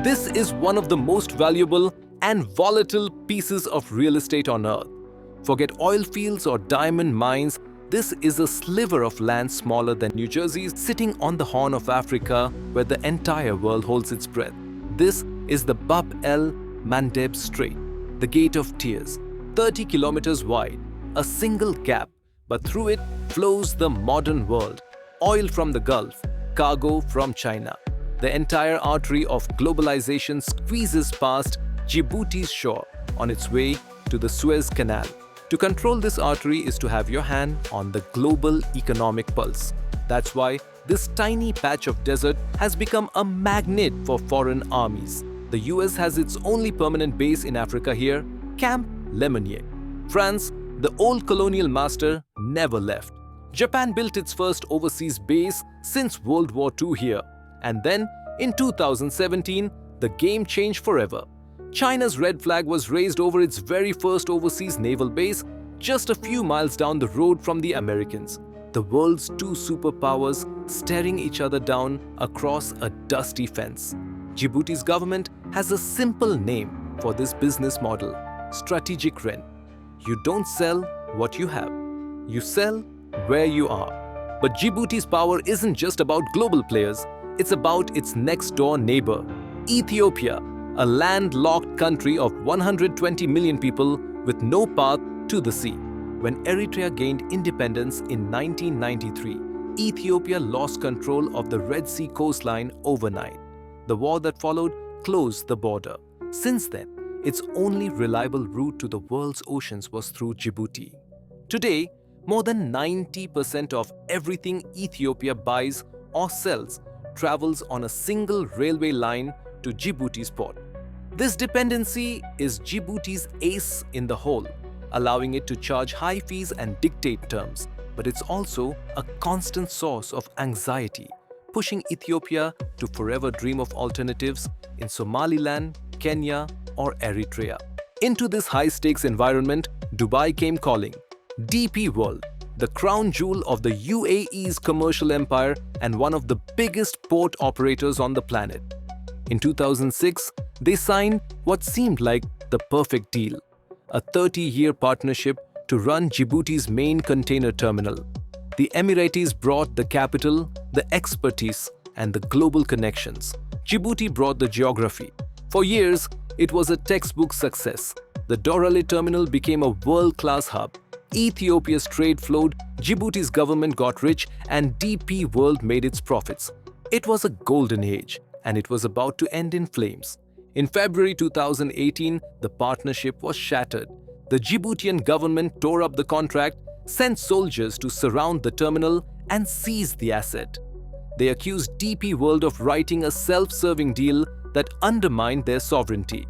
This is one of the most valuable and volatile pieces of real estate on earth. Forget oil fields or diamond mines, this is a sliver of land smaller than New Jersey sitting on the Horn of Africa where the entire world holds its breath. This is the Bab el Mandeb Strait, the Gate of Tears, 30 kilometers wide, a single gap, but through it flows the modern world. Oil from the Gulf, cargo from China. The entire artery of globalization squeezes past Djibouti's shore on its way to the Suez Canal. To control this artery is to have your hand on the global economic pulse. That's why this tiny patch of desert has become a magnet for foreign armies. The US has its only permanent base in Africa here, Camp Lemonnier. France, the old colonial master, never left. Japan built its first overseas base since World War II here. And then, in 2017, the game changed forever. China's red flag was raised over its very first overseas naval base just a few miles down the road from the Americans. The world's two superpowers staring each other down across a dusty fence. Djibouti's government has a simple name for this business model: strategic rent. You don't sell what you have. You sell where you are. But Djibouti's power isn't just about global players. It's about its next-door neighbor, Ethiopia, a landlocked country of 120 million people with no path to the sea. When Eritrea gained independence in 1993, Ethiopia lost control of the Red Sea coastline overnight. The war that followed closed the border. Since then, its only reliable route to the world's oceans was through Djibouti. Today, more than 90% of everything Ethiopia buys or sells travels on a single railway line to Djibouti's port. This dependency is Djibouti's ace in the hole, allowing it to charge high fees and dictate terms. But it's also a constant source of anxiety, pushing Ethiopia to forever dream of alternatives in Somaliland, Kenya, or Eritrea. Into this high-stakes environment, Dubai came calling. DP World, the crown jewel of the UAE's commercial empire and one of the biggest port operators on the planet. In 2006, they signed what seemed like the perfect deal, a 30-year partnership to run Djibouti's main container terminal. The Emiratis brought the capital, the expertise, and the global connections. Djibouti brought the geography. For years, it was a textbook success. The Dorale terminal became a world-class hub. Ethiopia's trade flowed, Djibouti's government got rich, and DP World made its profits. It was a golden age, and it was about to end in flames. In February 2018, the partnership was shattered. The Djiboutian government tore up the contract, sent soldiers to surround the terminal, and seize the asset. They accused DP World of writing a self-serving deal that undermined their sovereignty.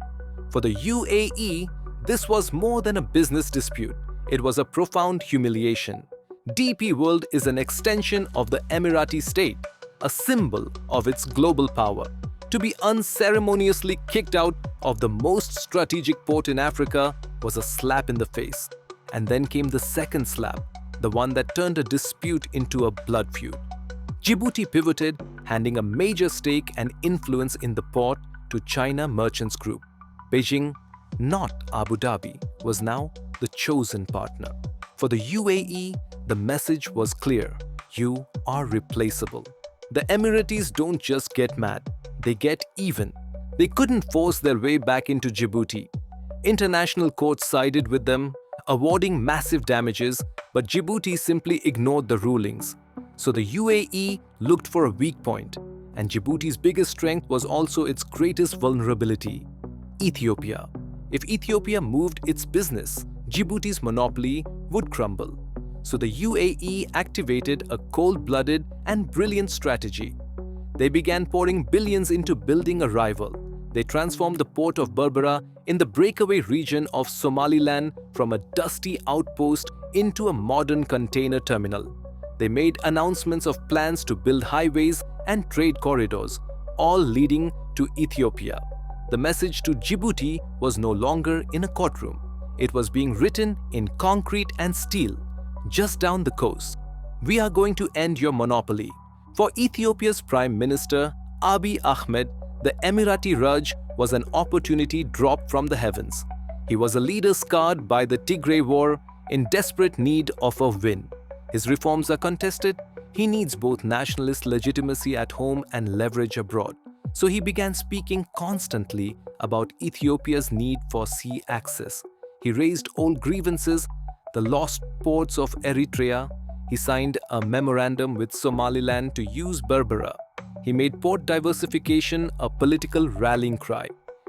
For the UAE, this was more than a business dispute. It was a profound humiliation. DP World is an extension of the Emirati state, a symbol of its global power. To be unceremoniously kicked out of the most strategic port in Africa was a slap in the face. And then came the second slap, the one that turned a dispute into a blood feud. Djibouti pivoted, handing a major stake and influence in the port to China Merchants Group. Beijing, not Abu Dhabi, was now the chosen partner. For the UAE, the message was clear: you are replaceable. The Emiratis don't just get mad, they get even. They couldn't force their way back into Djibouti. International courts sided with them, awarding massive damages, but Djibouti simply ignored the rulings. So the UAE looked for a weak point, and Djibouti's biggest strength was also its greatest vulnerability: Ethiopia. If Ethiopia moved its business, Djibouti's monopoly would crumble. So the UAE activated a cold-blooded and brilliant strategy. They began pouring billions into building a rival. They transformed the port of Berbera in the breakaway region of Somaliland from a dusty outpost into a modern container terminal. They made announcements of plans to build highways and trade corridors, all leading to Ethiopia. The message to Djibouti was no longer in a courtroom. It was being written in concrete and steel. Just down the coast, we are going to end your monopoly. For Ethiopia's Prime Minister, Abiy Ahmed, The Emirati Raj was an opportunity dropped from the heavens. He was a leader scarred by the Tigray War, in desperate need of a win. His reforms are contested. He needs both nationalist legitimacy at home and leverage abroad. So he began speaking constantly about Ethiopia's need for sea access. He raised old grievances, the lost ports of Eritrea. He signed a memorandum with Somaliland to use Berbera. He made port diversification a political rallying cry.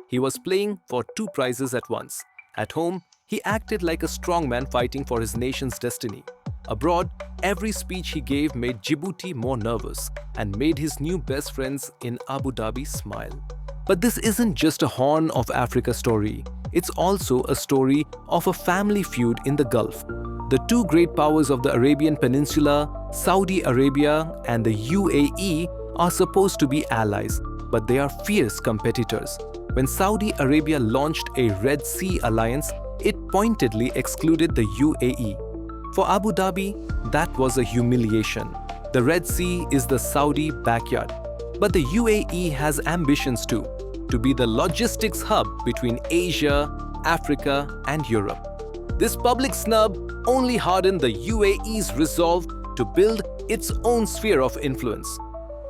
He was playing for two prizes at once. At home, he acted like a strongman fighting for his nation's destiny. Abroad, every speech he gave made Djibouti more nervous and made his new best friends in Abu Dhabi smile. But this isn't just a Horn of Africa story. It's also a story of a family feud in the Gulf. The two great powers of the Arabian Peninsula, Saudi Arabia and the UAE, are supposed to be allies, but they are fierce competitors. When Saudi Arabia launched a Red Sea alliance, it pointedly excluded the UAE. For Abu Dhabi, that was a humiliation. The Red Sea is the Saudi backyard. But the UAE has ambitions too, to be the logistics hub between Asia, Africa, and Europe. This public snub only hardened the UAE's resolve to build its own sphere of influence.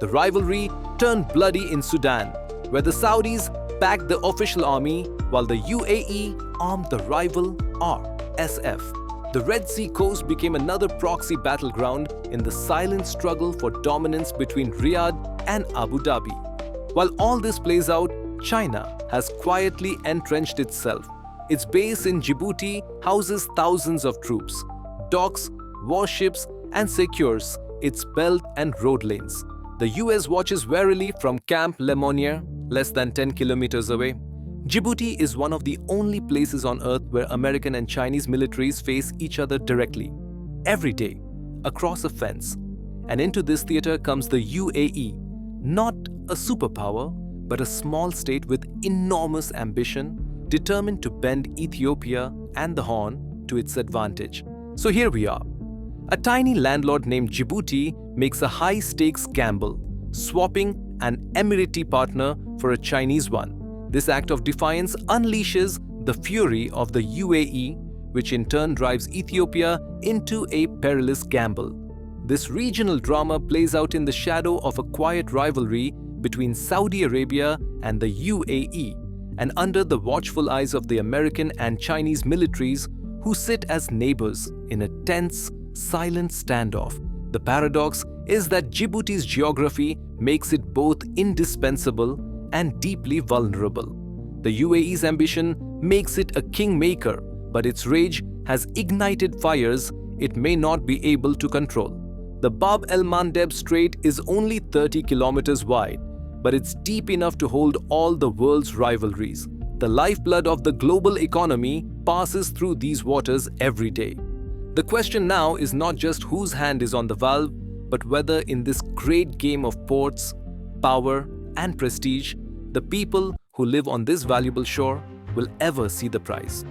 The rivalry turned bloody in Sudan, where the Saudis backed the official army while the UAE armed the rival RSF. The Red Sea coast became another proxy battleground in the silent struggle for dominance between Riyadh and Abu Dhabi. While all this plays out, China has quietly entrenched itself. Its base in Djibouti houses thousands of troops, docks, warships, and secures its belt and road lanes. The US watches warily from Camp Lemonnier, less than 10 kilometers away. Djibouti is one of the only places on Earth where American and Chinese militaries face each other directly, every day, across a fence. And into this theater comes the UAE, not a superpower, but a small state with enormous ambition, determined to bend Ethiopia and the Horn to its advantage. So here we are. A tiny landlord named Djibouti makes a high-stakes gamble, swapping an Emirati partner for a Chinese one. This act of defiance unleashes the fury of the UAE, which in turn drives Ethiopia into a perilous gamble. This regional drama plays out in the shadow of a quiet rivalry between Saudi Arabia and the UAE, and under the watchful eyes of the American and Chinese militaries who sit as neighbors in a tense, silent standoff. The paradox is that Djibouti's geography makes it both indispensable and deeply vulnerable. The UAE's ambition makes it a kingmaker, but its rage has ignited fires it may not be able to control. The Bab el-Mandeb Strait is only 30 kilometers wide, but it's deep enough to hold all the world's rivalries. The lifeblood of the global economy passes through these waters every day. The question now is not just whose hand is on the valve, but whether in this great game of ports, power, and prestige, the people who live on this valuable shore will ever see the prize.